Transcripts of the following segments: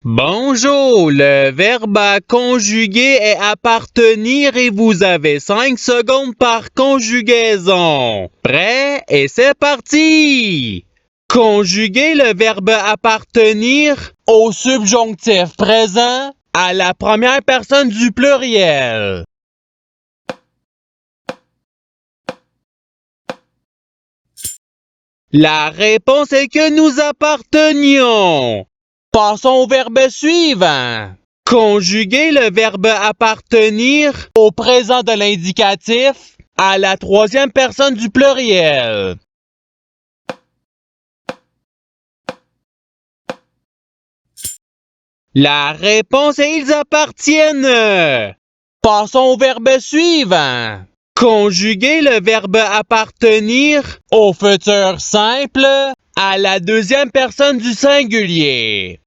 Bonjour, le verbe à conjuguer est appartenir et vous avez 5 secondes par conjugaison. Prêt? Et c'est parti! Conjuguer le verbe appartenir au subjonctif présent à la première personne du pluriel. La réponse est que nous appartenions. Passons au verbe suivant. Conjuguer le verbe appartenir au présent de l'indicatif à la troisième personne du pluriel. La réponse est ils appartiennent. Passons au verbe suivant. Conjuguer le verbe appartenir au futur simple à la deuxième personne du singulier.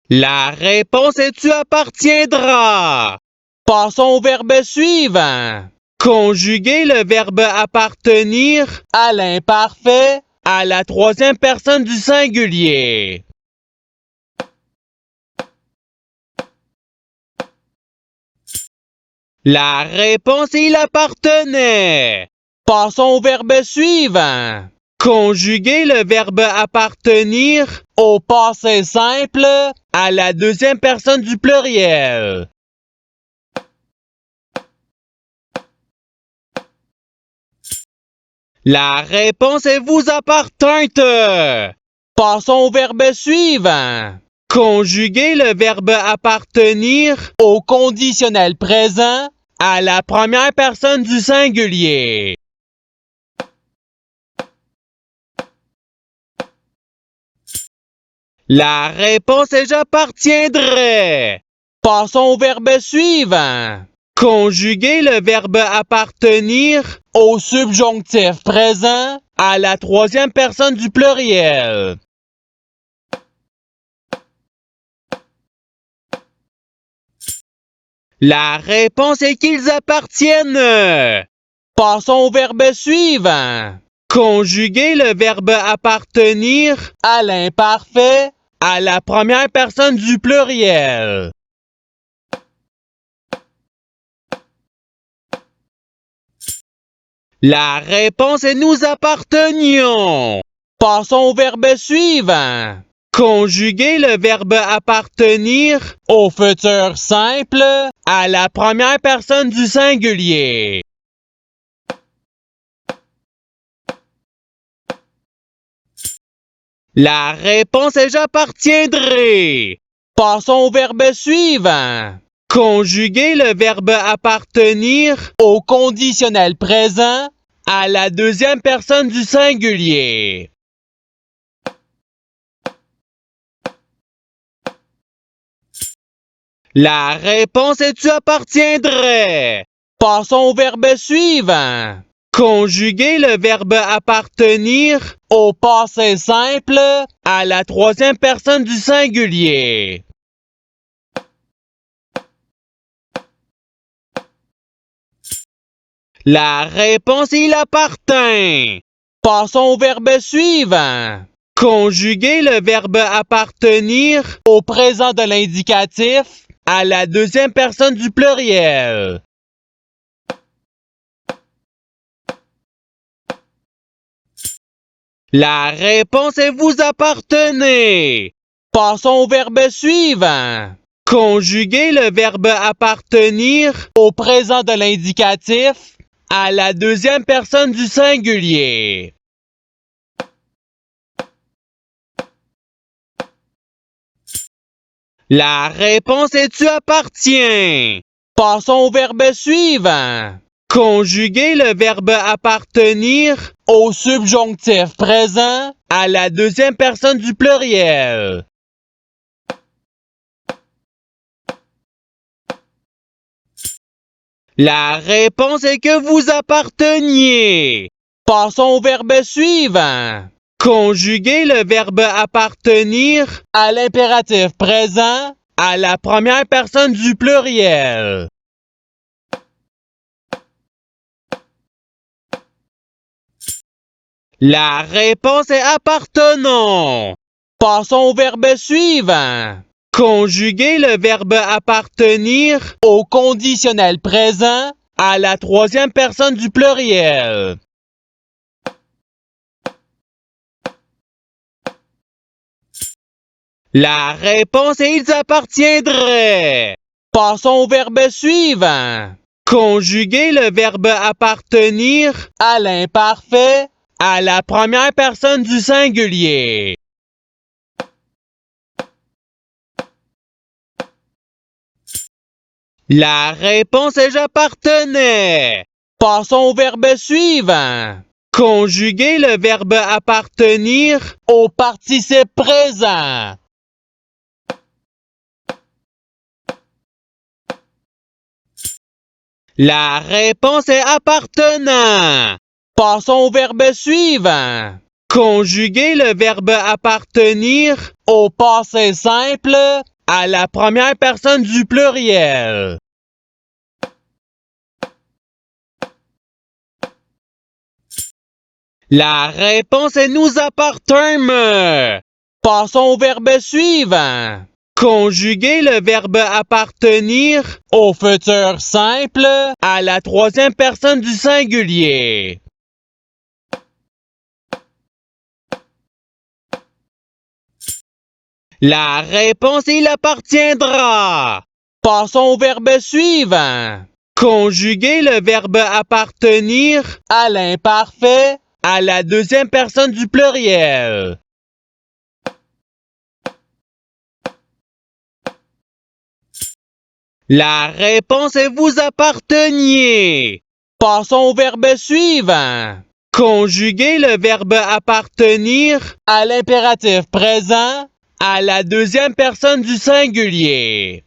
La réponse est tu appartiendras. Passons au verbe suivant. Conjuguer le verbe appartenir à l'imparfait à la troisième personne du singulier. La réponse est il appartenait. Passons au verbe suivant. Conjuguer le verbe appartenir au passé simple à la deuxième personne du pluriel. La réponse est vous appartint. Passons au verbe suivant. Conjuguer le verbe appartenir au conditionnel présent à la première personne du singulier. La réponse est j'appartiendrai. Passons au verbe suivant. Conjuguer le verbe appartenir au subjonctif présent à la troisième personne du pluriel. La réponse est qu'ils appartiennent. Passons au verbe suivant. Conjuguer le verbe appartenir à l'imparfait à la première personne du pluriel. La réponse est nous appartenions. Passons au verbe suivant. Conjuguer le verbe appartenir au futur simple à la première personne du singulier. La réponse est j'appartiendrai. Passons au verbe suivant. Conjuguer le verbe appartenir au conditionnel présent à la deuxième personne du singulier. La réponse est tu appartiendrais. Passons au verbe suivant. Conjuguer le verbe appartenir au passé simple à la troisième personne du singulier. La réponse il appartint. Passons au verbe suivant. Conjuguer le verbe appartenir au présent de l'indicatif à la deuxième personne du pluriel. La réponse est vous appartenez. Passons au verbe suivant. Conjuguer le verbe appartenir au présent de l'indicatif à la deuxième personne du singulier. La réponse est tu appartiens. Passons au verbe suivant. Conjuguer le verbe appartenir au subjonctif présent à la deuxième personne du pluriel. La réponse est que vous apparteniez. Passons au verbe suivant. Conjuguer le verbe appartenir à l'impératif présent à la première personne du pluriel. La réponse est appartenant. Passons au verbe suivant. Conjuguer le verbe appartenir au conditionnel présent à la troisième personne du pluriel. La réponse est ils appartiendraient. Passons au verbe suivant. Conjuguer le verbe appartenir à l'imparfait à la première personne du singulier. La réponse est j'appartenais. Passons au verbe suivant. Conjuguer le verbe appartenir au participe présent. La réponse est appartenant. Passons au verbe suivant. Conjuguer le verbe appartenir au passé simple à la première personne du pluriel. La réponse est nous appartenons. Passons au verbe suivant. Conjuguer le verbe appartenir au futur simple à la troisième personne du singulier. La réponse il appartiendra. Passons au verbe suivant. Conjuguer le verbe appartenir à l'imparfait à la deuxième personne du pluriel. La réponse est vous apparteniez. Passons au verbe suivant. Conjuguer le verbe appartenir à l'impératif présent à la deuxième personne du singulier.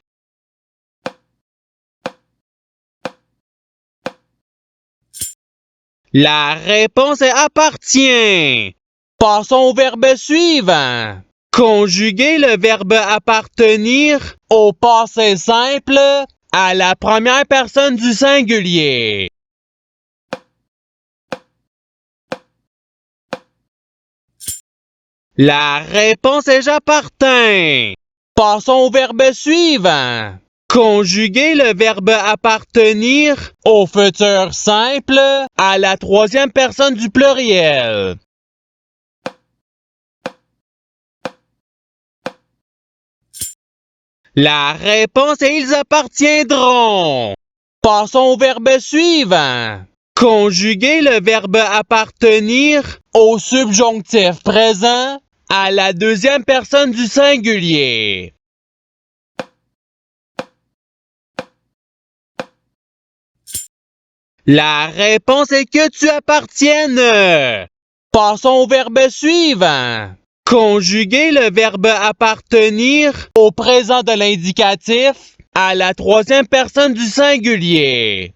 La réponse est appartient. Passons au verbe suivant. Conjuguer le verbe appartenir au passé simple à la première personne du singulier. La réponse est j'appartiens. Passons au verbe suivant. Conjuguer le verbe appartenir au futur simple à la troisième personne du pluriel. La réponse est ils appartiendront. Passons au verbe suivant. Conjuguer le verbe appartenir au subjonctif présent à la deuxième personne du singulier. La réponse est que tu appartiennes. Passons au verbe suivant. Conjuguer le verbe appartenir au présent de l'indicatif à la troisième personne du singulier.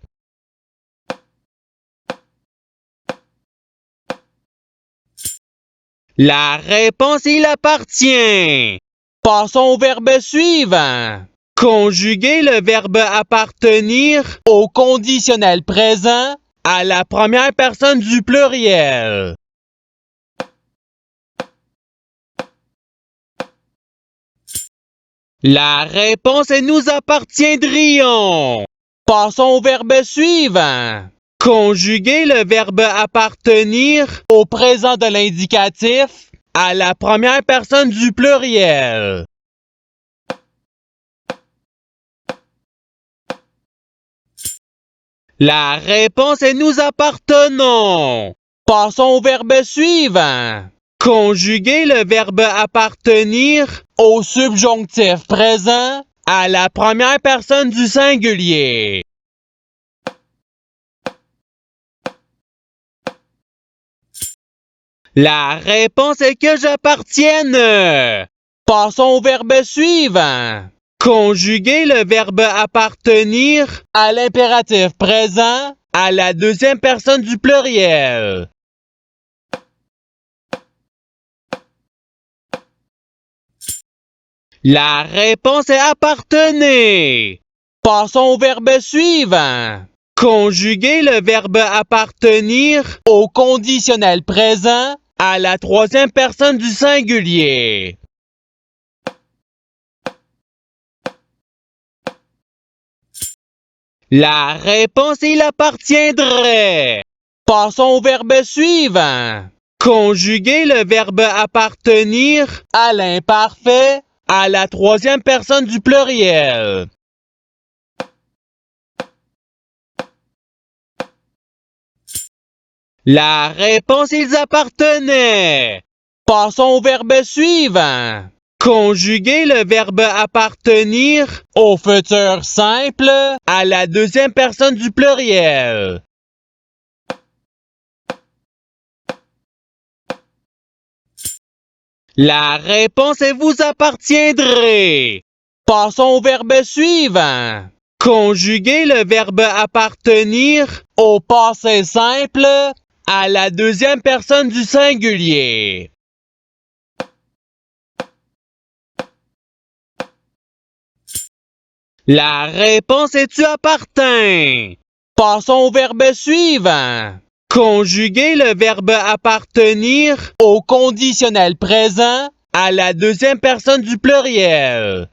La réponse il appartient. Passons au verbe suivant. Conjuguer le verbe appartenir au conditionnel présent à la première personne du pluriel. La réponse est nous appartiendrions. Passons au verbe suivant. Conjuguer le verbe appartenir au présent de l'indicatif à la première personne du pluriel. La réponse est nous appartenons. Passons au verbe suivant. Conjuguer le verbe appartenir au subjonctif présent à la première personne du singulier. La réponse est que j'appartienne. Passons au verbe suivant. Conjuguer le verbe appartenir à l'impératif présent à la deuxième personne du pluriel. La réponse est appartenez. Passons au verbe suivant. Conjuguez le verbe appartenir au conditionnel présent à la troisième personne du singulier. La réponse est il appartiendrait. Passons au verbe suivant. Conjuguez le verbe appartenir à l'imparfait à la troisième personne du pluriel. La réponse ils appartenaient. Passons au verbe suivant. Conjuguez le verbe appartenir au futur simple à la deuxième personne du pluriel. La réponse est vous appartiendrez. Passons au verbe suivant. Conjuguez le verbe appartenir au passé simple à la deuxième personne du singulier. La réponse est tu appartient. Passons au verbe suivant. Conjuguez le verbe appartenir au conditionnel présent à la deuxième personne du pluriel.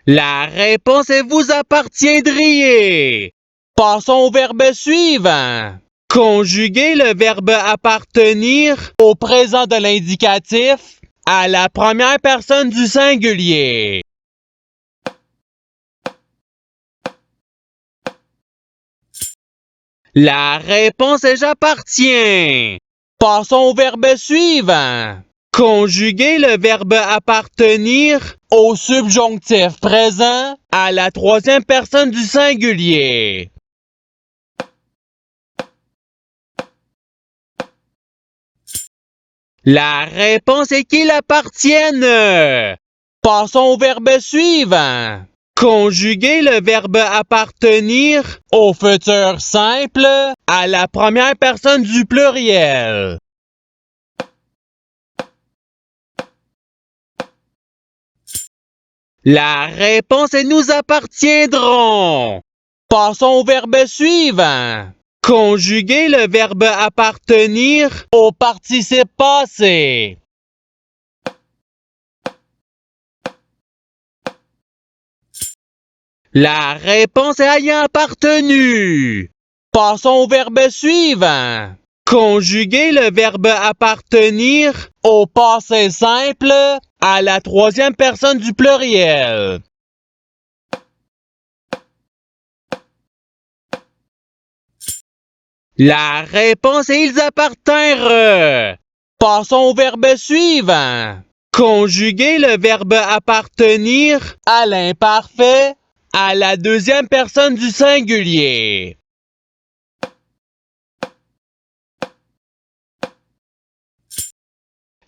La réponse est vous appartiendriez. Passons au verbe suivant. Conjuguez le verbe appartenir au présent de l'indicatif à la première personne du singulier. La réponse est j'appartiens. Passons au verbe suivant. Conjuguez le verbe appartenir au subjonctif présent à la troisième personne du singulier. La réponse est qu'il appartienne. Passons au verbe suivant. Conjuguez le verbe appartenir au futur simple à la première personne du pluriel. La réponse est nous appartiendrons. Passons au verbe suivant. Conjuguez le verbe appartenir au participe passé. La réponse est ayant appartenu. Passons au verbe suivant. Conjuguez le verbe appartenir au passé simple à la troisième personne du pluriel. La réponse est ils appartinrent. Passons au verbe suivant. Conjuguez le verbe appartenir à l'imparfait à la deuxième personne du singulier.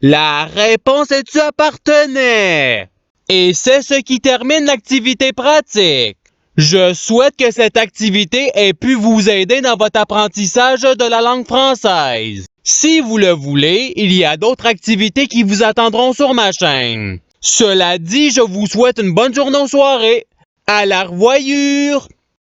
La réponse est tu appartenais. Et c'est ce qui termine l'activité pratique. Je souhaite que cette activité ait pu vous aider dans votre apprentissage de la langue française. Si vous le voulez, il y a d'autres activités qui vous attendront sur ma chaîne. Cela dit, je vous souhaite une bonne journée ou soirée. À la revoyure!